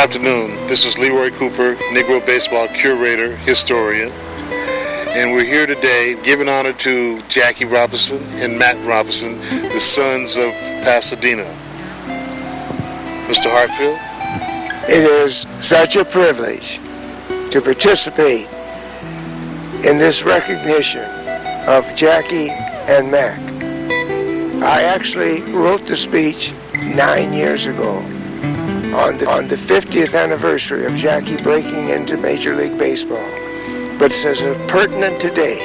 afternoon. This is Leroy Cooper, Negro Baseball Curator, Historian. And we're here today giving honor to Jackie Robinson and Matt Robinson, the sons of Pasadena. Mr. Hartfield? It is such a privilege to participate in this recognition of Jackie and Mac. I actually wrote the speech 9 years ago on the 50th anniversary of Jackie breaking into Major League Baseball. But it's as pertinent today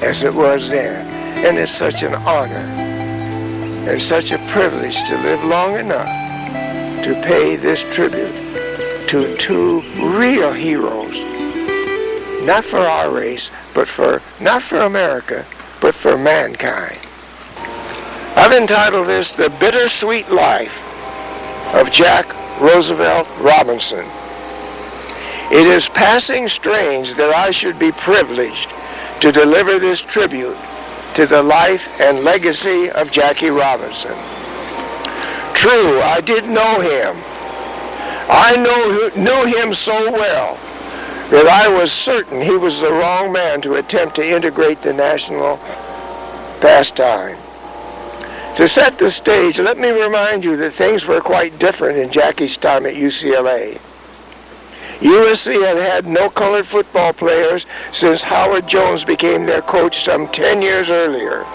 as it was then. And it's such an honor and such a privilege to live long enough to pay this tribute to two real heroes. Not for our race, not for America, but for mankind. I've entitled this The Bittersweet Life of Jack Roosevelt Robinson. It is passing strange that I should be privileged to deliver this tribute to the life and legacy of Jackie Robinson. True, I did know him. I knew him so well that I was certain he was the wrong man to attempt to integrate the national pastime. To set the stage, let me remind you that things were quite different in Jackie's time at UCLA. USC had had no colored football players since Howard Jones became their coach some 10 years earlier.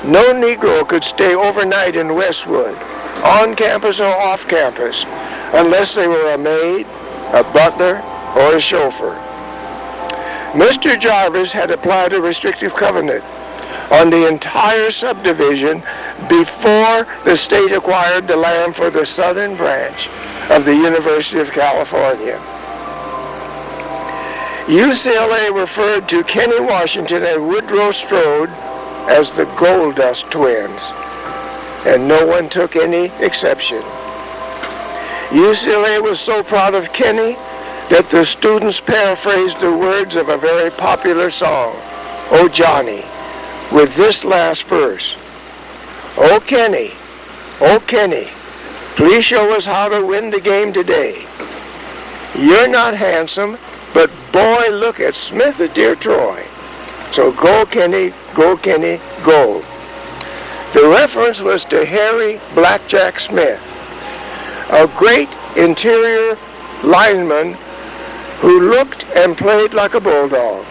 No Negro could stay overnight in Westwood, on campus or off campus, unless they were a maid, a butler, or a chauffeur. Mr. Jarvis had applied a restrictive covenant on the entire subdivision before the state acquired the land for the southern branch of the University of California. UCLA referred to Kenny Washington and Woodrow Strode as the Gold Dust Twins, and no one took any exception. UCLA was so proud of Kenny that the students paraphrased the words of a very popular song, "Oh Johnny," with this last verse: "Oh Kenny, please show us how to win the game today. You're not handsome, but boy, look at Smith of Dear Troy. So go Kenny, go Kenny, go." The reference was to Harry Blackjack Smith, a great interior lineman who looked and played like a bulldog.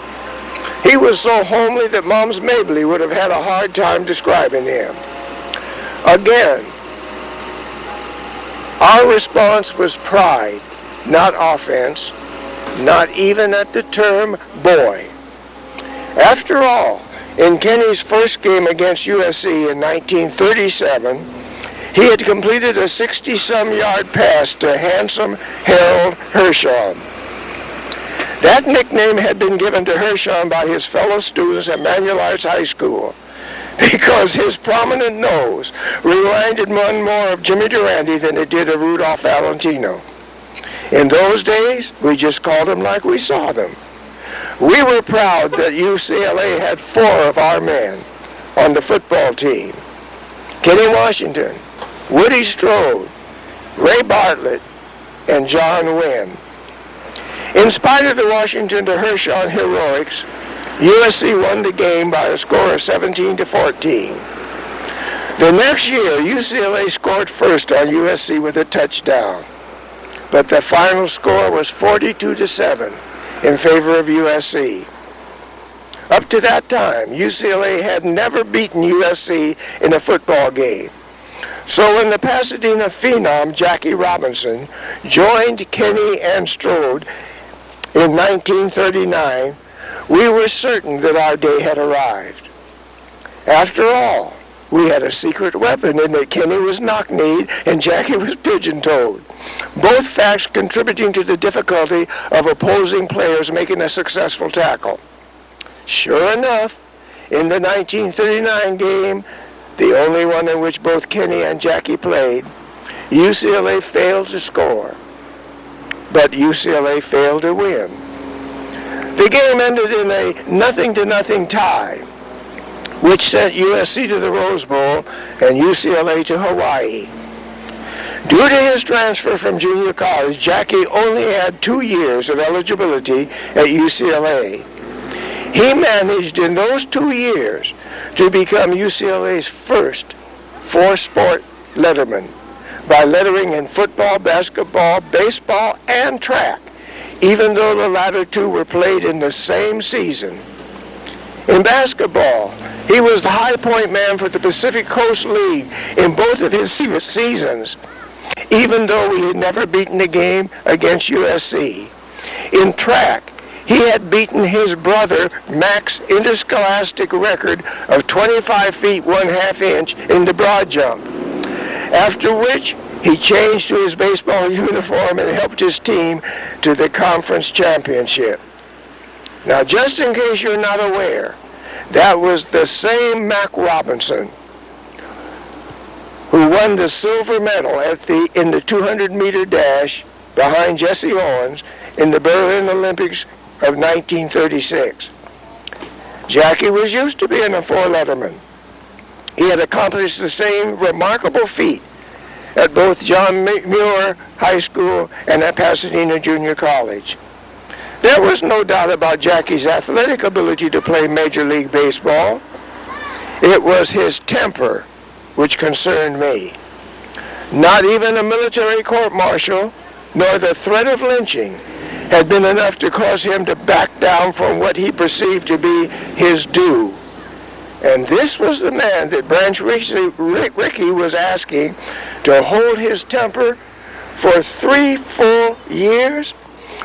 He was so homely that Mom's Mabley would have had a hard time describing him. Again, our response was pride, not offense, not even at the term boy. After all, in Kenny's first game against USC in 1937, he had completed a 60-some yard pass to handsome Harold Hershon. That nickname had been given to Hershon by his fellow students at Manual Arts High School because his prominent nose reminded one more of Jimmy Durante than it did of Rudolph Valentino. In those days, we just called them like we saw them. We were proud that UCLA had 4 of our men on the football team: Kenny Washington, Woody Strode, Ray Bartlett, and John Wynn. In spite of the Washington to Hershon heroics, USC won the game by a score of 17-14. The next year, UCLA scored first on USC with a touchdown, but the final score was 42-7 in favor of USC. Up to that time, UCLA had never beaten USC in a football game. So when the Pasadena phenom Jackie Robinson joined Kenny and Strode in 1939, we were certain that our day had arrived. After all, we had a secret weapon in that Kenny was knock-kneed and Jackie was pigeon-toed, both facts contributing to the difficulty of opposing players making a successful tackle. Sure enough, in the 1939 game, the only one in which both Kenny and Jackie played, UCLA failed to score, but UCLA failed to win. The game ended in a 0-0 tie, which sent USC to the Rose Bowl and UCLA to Hawaii. Due to his transfer from junior college, Jackie only had 2 years of eligibility at UCLA. He managed in those 2 years to become UCLA's first four-sport letterman by lettering in football, basketball, baseball, and track, even though the latter two were played in the same season. In basketball, he was the high point man for the Pacific Coast League in both of his seasons, even though he had never beaten a game against USC. In track, he had beaten his brother Mac's interscholastic record of 25 feet 1/2 inch in the broad jump, after which he changed to his baseball uniform and helped his team to the conference championship. Now, just in case you're not aware, that was the same Mac Robinson who won the silver medal in the 200-meter dash behind Jesse Owens in the Berlin Olympics of 1936. Jackie was used to being a four-letterman. He had accomplished the same remarkable feat at both John Muir High School and at Pasadena Junior College. There was no doubt about Jackie's athletic ability to play Major League Baseball. It was his temper which concerned me. Not even a military court-martial, nor the threat of lynching, had been enough to cause him to back down from what he perceived to be his due. And this was the man that Branch Rickey was asking to hold his temper for 3 full years,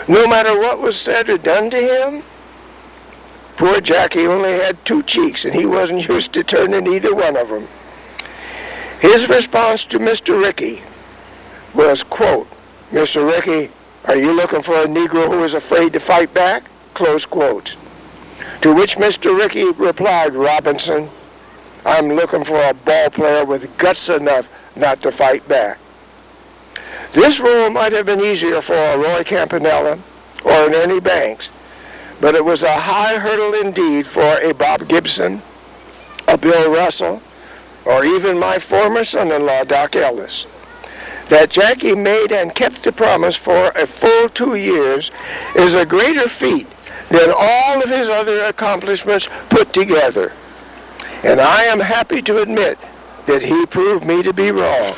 no matter what was said or done to him. Poor Jackie only had 2 cheeks, and he wasn't used to turning either one of them. His response to Mr. Rickey was, quote, "Mr. Rickey, are you looking for a Negro who is afraid to fight back?" Close quote. To which Mr. Rickey replied, "Robinson, I'm looking for a ball player with guts enough not to fight back." This role might have been easier for a Roy Campanella or an Ernie Banks, but it was a high hurdle indeed for a Bob Gibson, a Bill Russell, or even my former son-in-law, Doc Ellis. That Jackie made and kept the promise for a full 2 years is a greater feat than all of his other accomplishments put together. And I am happy to admit that he proved me to be wrong.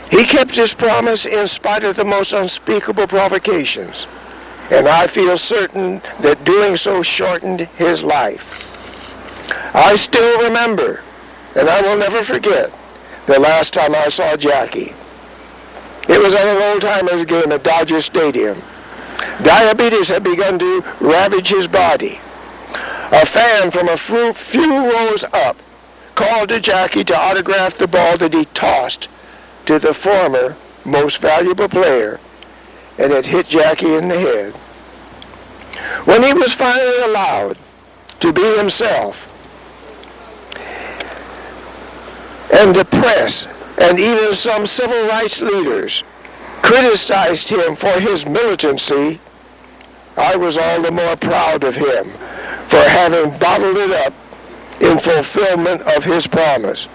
He kept his promise in spite of the most unspeakable provocations, and I feel certain that doing so shortened his life. I still remember, and I will never forget, the last time I saw Jackie. It was at an old-timers game at Dodger Stadium. Diabetes had begun to ravage his body. A fan from a few rows up called to Jackie to autograph the ball that he tossed to the former most valuable player, and it hit Jackie in the head. When he was finally allowed to be himself, and the press and even some civil rights leaders criticized him for his militancy, I was all the more proud of him for having bottled it up in fulfillment of his promise.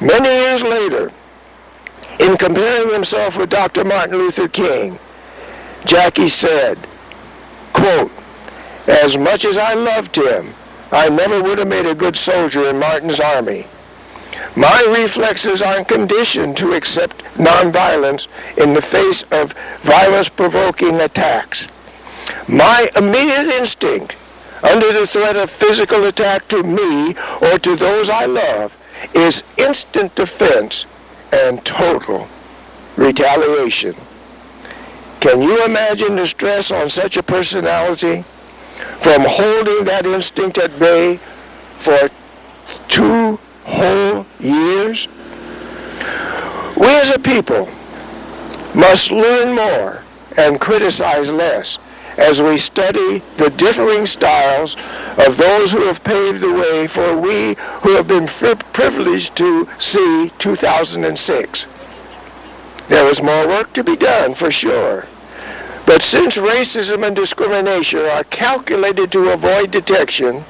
Many years later, in comparing himself with Dr. Martin Luther King, Jackie said, quote, "As much as I loved him, I never would have made a good soldier in Martin's army. My reflexes aren't conditioned to accept nonviolence in the face of violence-provoking attacks. My immediate instinct, under the threat of physical attack to me or to those I love, is instant defense and total retaliation." Can you imagine the stress on such a personality from holding that instinct at bay for 2 whole years? We as a people must learn more and criticize less as we study the differing styles of those who have paved the way for we who have been privileged to see 2006. There is more work to be done, for sure. But since racism and discrimination are calculated to avoid detection,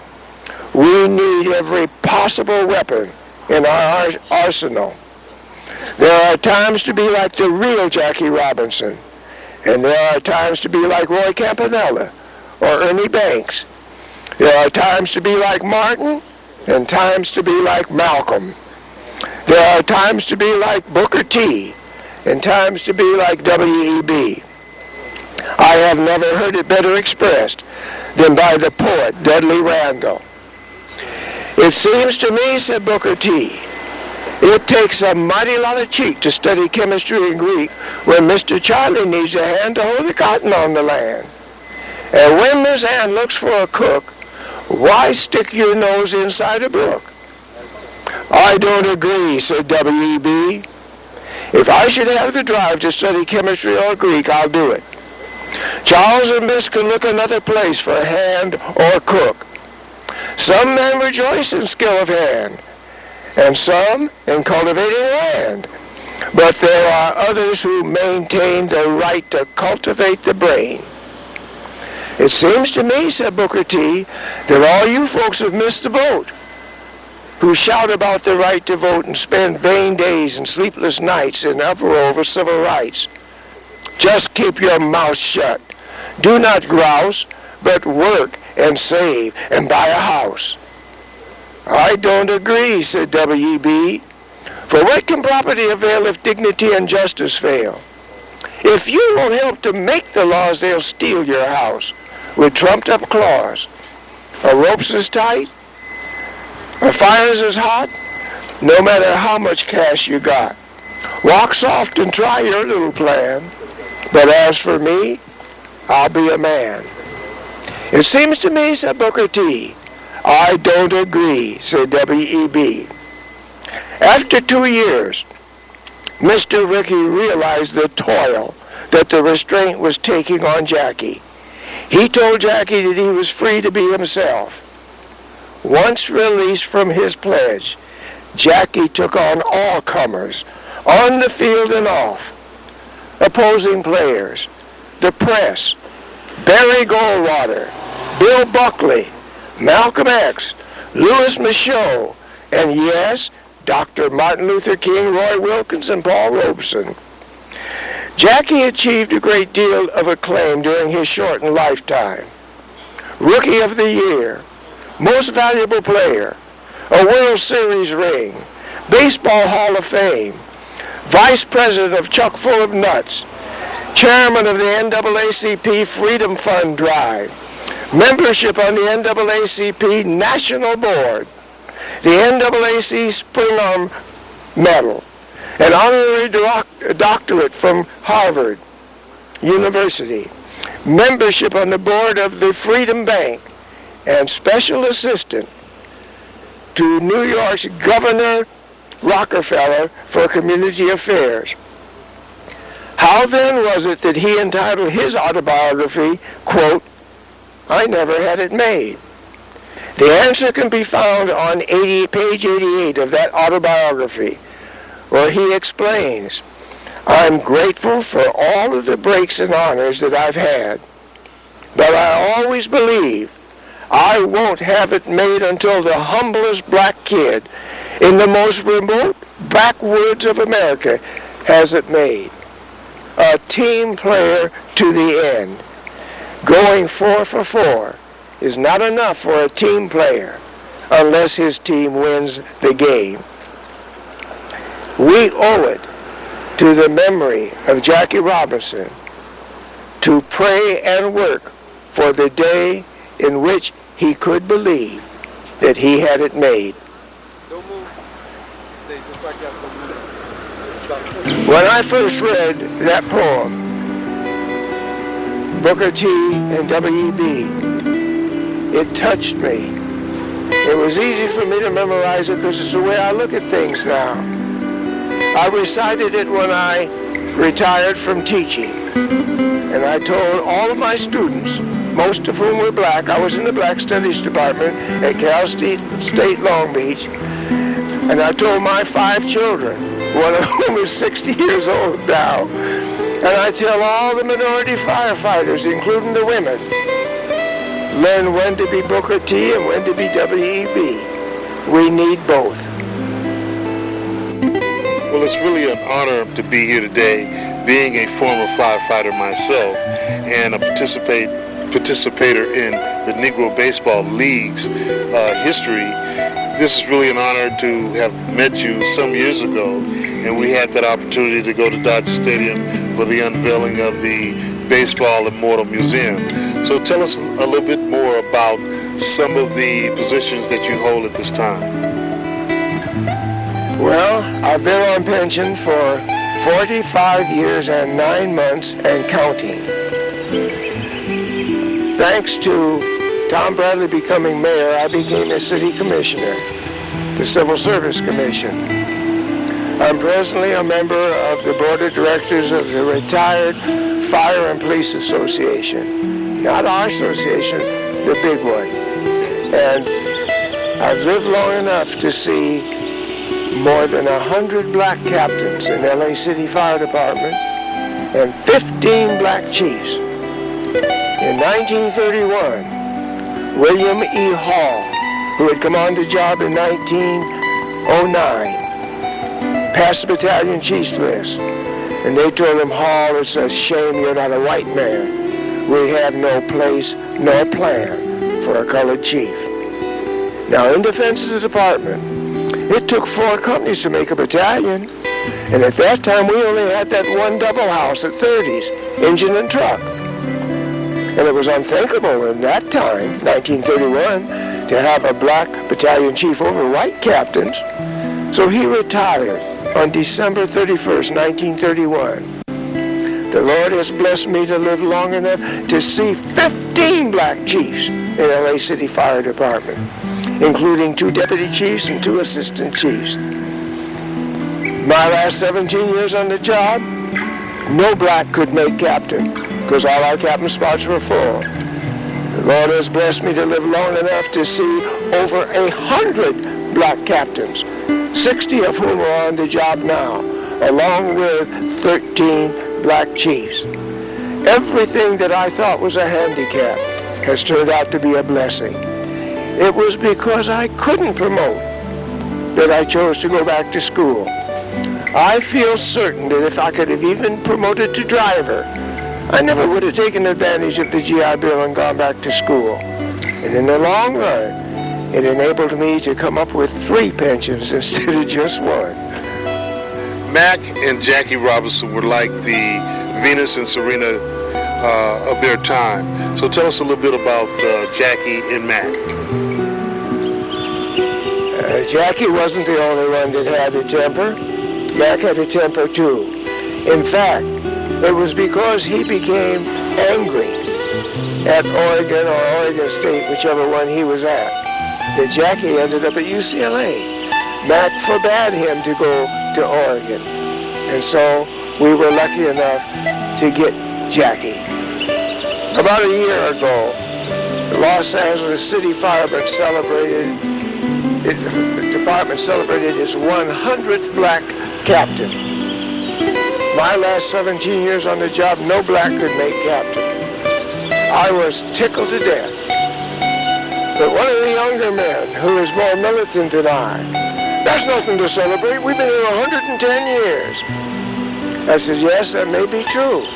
we need every possible weapon in our arsenal. There are times to be like the real Jackie Robinson, and there are times to be like Roy Campanella or Ernie Banks. There are times to be like Martin and times to be like Malcolm. There are times to be like Booker T and times to be like W.E.B. I have never heard it better expressed than by the poet Dudley Randall. It seems to me, said Booker T, it takes a mighty lot of cheek to study chemistry and Greek when Mr. Charlie needs a hand to hold the cotton on the land. And when Miss Ann looks for a cook, why stick your nose inside a brook? I don't agree, said W.E.B. If I should have the drive to study chemistry or Greek, I'll do it. Charles and Miss can look another place for a hand or cook. Some men rejoice in skill of hand, and some in cultivating land. But there are others who maintain the right to cultivate the brain. It seems to me, said Booker T, that all you folks have missed the boat, who shout about the right to vote and spend vain days and sleepless nights in uproar over civil rights. Just keep your mouth shut. Do not grouse, but work and save and buy a house. I don't agree, said W.E.B. For what can property avail if dignity and justice fail? If you won't help to make the laws, they'll steal your house with trumped-up claws. A rope's as tight, a fire's as hot, no matter how much cash you got. Walk soft and try your little plan, but as for me, I'll be a man. It seems to me, said Booker T, I don't agree, said W.E.B. After 2 years, Mr. Rickey realized the toil that the restraint was taking on Jackie. He told Jackie that he was free to be himself. Once released from his pledge, Jackie took on all comers, on the field and off, opposing players, the press, Barry Goldwater, Bill Buckley, Malcolm X, Louis Michaud, and yes, Dr. Martin Luther King, Roy Wilkins, and Paul Robeson. Jackie achieved a great deal of acclaim during his shortened lifetime. Rookie of the Year, Most Valuable Player, a World Series ring, Baseball Hall of Fame, Vice President of Chuck Full of Nuts, Chairman of the NAACP Freedom Fund Drive, membership on the NAACP National Board, the NAACP Spring Arm Medal, an honorary doctorate from Harvard University, membership on the board of the Freedom Bank, and special assistant to New York's Governor Rockefeller for Community Affairs. How then was it that he entitled his autobiography, quote, I never had it made? The answer can be found on page 88 of that autobiography, where he explains, I'm grateful for all of the breaks and honors that I've had, but I always believe I won't have it made until the humblest black kid in the most remote backwoods of America has it made. A team player to the end. Going 4 for 4 is not enough for a team player unless his team wins the game. We owe it to the memory of Jackie Robinson to pray and work for the day in which he could believe that he had it made. Don't move. Stay just like that for a minute. When I first read that poem, Booker T and W.E.B., it touched me. It was easy for me to memorize it because it's the way I look at things now. I recited it when I retired from teaching, and I told all of my students, most of whom were black, I was in the Black Studies Department at Cal State Long Beach, and I told my 5 children, one of whom is 60 years old now, and I tell all the minority firefighters, including the women, learn when to be Booker T and when to be W.E.B. We need both. Well, it's really an honor to be here today, being a former firefighter myself and a participator in the Negro Baseball League's history. This is really an honor to have met you some years ago, and we had that opportunity to go to Dodger Stadium for the unveiling of the Baseball Immortal Museum. So tell us a little bit more about some of the positions that you hold at this time. Well, I've been on pension for 45 years and 9 months and counting. Thanks to Tom Bradley becoming mayor, I became a city commissioner, the Civil Service Commission. I'm presently a member of the board of directors of the Retired Fire and Police Association. Not our association, the big one. And I've lived long enough to see more than 100 black captains in LA City Fire Department and 15 black chiefs. In 1931, William E. Hall, who had come on the job in 1909, passed the battalion chiefs list. And they told him, Hall, it's a shame you're not a white man. We have no place nor plan for a colored chief. Now, in defense of the department, it took 4 companies to make a battalion. And at that time, we only had that one double house at 30s, engine and truck. And it was unthinkable in that time, 1931, to have a black battalion chief over white captains. So he retired on December 31st, 1931. The Lord has blessed me to live long enough to see 15 black chiefs in LA City Fire Department, including 2 deputy chiefs and 2 assistant chiefs. My last 17 years on the job, no black could make captain, because all our captain spots were full. The Lord has blessed me to live long enough to see over 100 black captains, 60 of whom are on the job now, along with 13 black chiefs. Everything that I thought was a handicap has turned out to be a blessing. It was because I couldn't promote that I chose to go back to school. I feel certain that if I could have even promoted to driver, I never would have taken advantage of the GI Bill and gone back to school. And in the long run, it enabled me to come up with 3 pensions instead of just 1. Mac and Jackie Robinson were like the Venus and Serena of their time. So tell us a little bit about Jackie and Mac. Jackie wasn't the only one that had a temper. Mac had a temper too. In fact, it was because he became angry at Oregon or Oregon State, whichever one he was at, that Jackie ended up at UCLA. Mac forbade him to go to Oregon. And so we were lucky enough to get Jackie. About a year ago, the Los Angeles City Firemen the department celebrated its 100th black captain. My last 17 years on the job, no black could make captain. I was tickled to death. But one of the younger men, who is more militant than I, that's nothing to celebrate. We've been here 110 years. I said, yes, that may be true.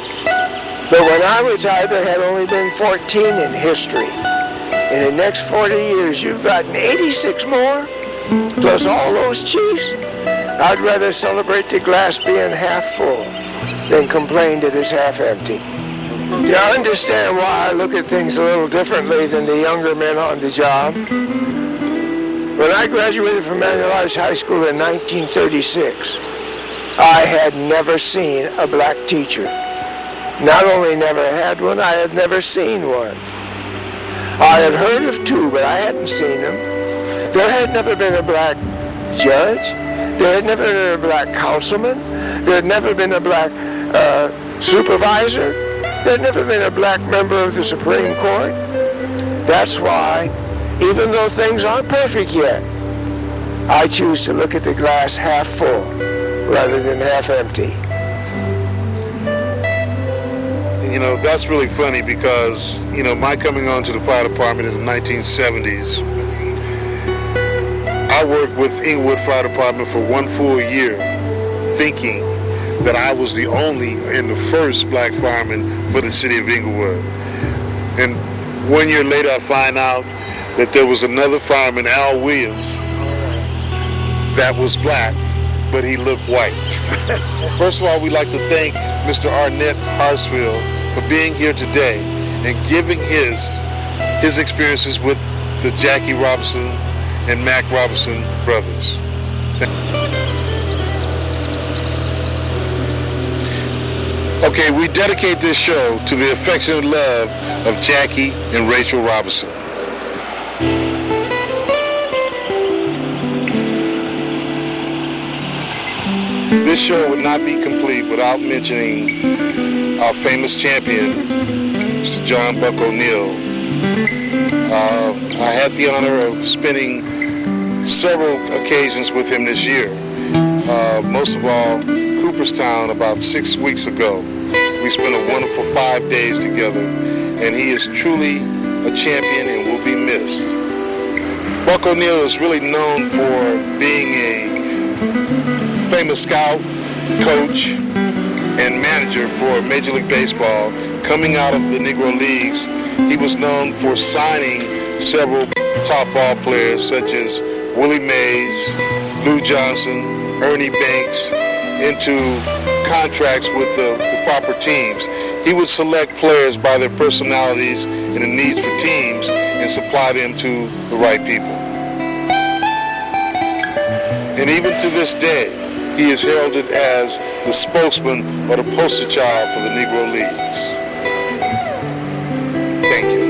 But when I retired, there had only been 14 in history. In the next 40 years, you've gotten 86 more, plus all those chiefs. I'd rather celebrate the glass being half full than complain that it's half empty. To understand why I look at things a little differently than the younger men on the job, when I graduated from Manuel High School in 1936, I had never seen a black teacher. Not only never had one, I had never seen one. I had heard of 2, but I hadn't seen them. There had never been a black judge. There had never been a black councilman. There had never been a black supervisor. There had never been a black member of the Supreme Court. That's why, even though things aren't perfect yet, I choose to look at the glass half full rather than half empty. You know, that's really funny because, you know, my coming on to the fire department in the 1970s, I worked with Inglewood Fire Department for 1 full year thinking that I was the only and the first black fireman for the city of Inglewood. And 1 year later, I find out that there was another fireman, Al Williams, that was black, but he looked white. First of all, we'd like to thank Mr. Arnett Hartsfield for being here today and giving his experiences with the Jackie Robinson and Mac Robinson brothers. Okay, we dedicate this show to the affectionate love of Jackie and Rachel Robinson. This show would not be complete without mentioning our famous champion, Mr. John Buck O'Neill. I had the honor of spending several occasions with him this year. Most of all, Cooperstown about 6 weeks ago. We spent a wonderful 5 days together, and he is truly a champion and will be missed. Buck O'Neill is really known for being a famous scout, coach, and manager for Major League Baseball. Coming out of the Negro Leagues, he was known for signing several top ball players such as Willie Mays, Lou Johnson, Ernie Banks into contracts with the proper teams. He would select players by their personalities and the needs for teams and supply them to the right people. And even to this day, he is heralded as the spokesman or the poster child for the Negro Leagues. Thank you.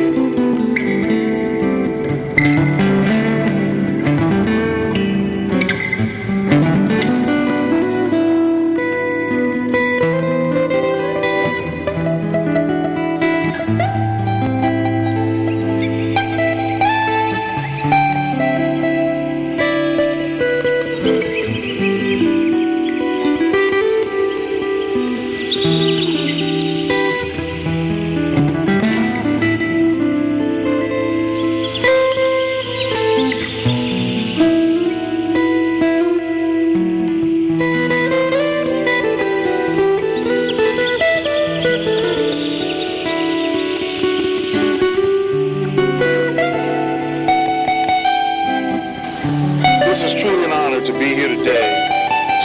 This is truly an honor to be here today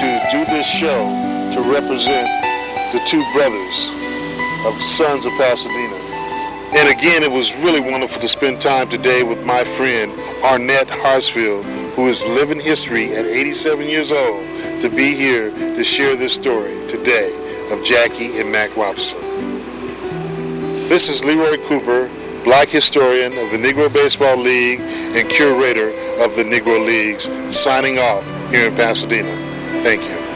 to do this show to represent the two brothers of Sons of Pasadena. And again, it was really wonderful to spend time today with my friend Arnett Hartsfield, who is living history at 87 years old, to be here to share this story today of Jackie and Mac Robinson. This is Leroy Cooper, Black historian of the Negro Baseball League and curator of the Negro Leagues, signing off here in Pasadena. Thank you.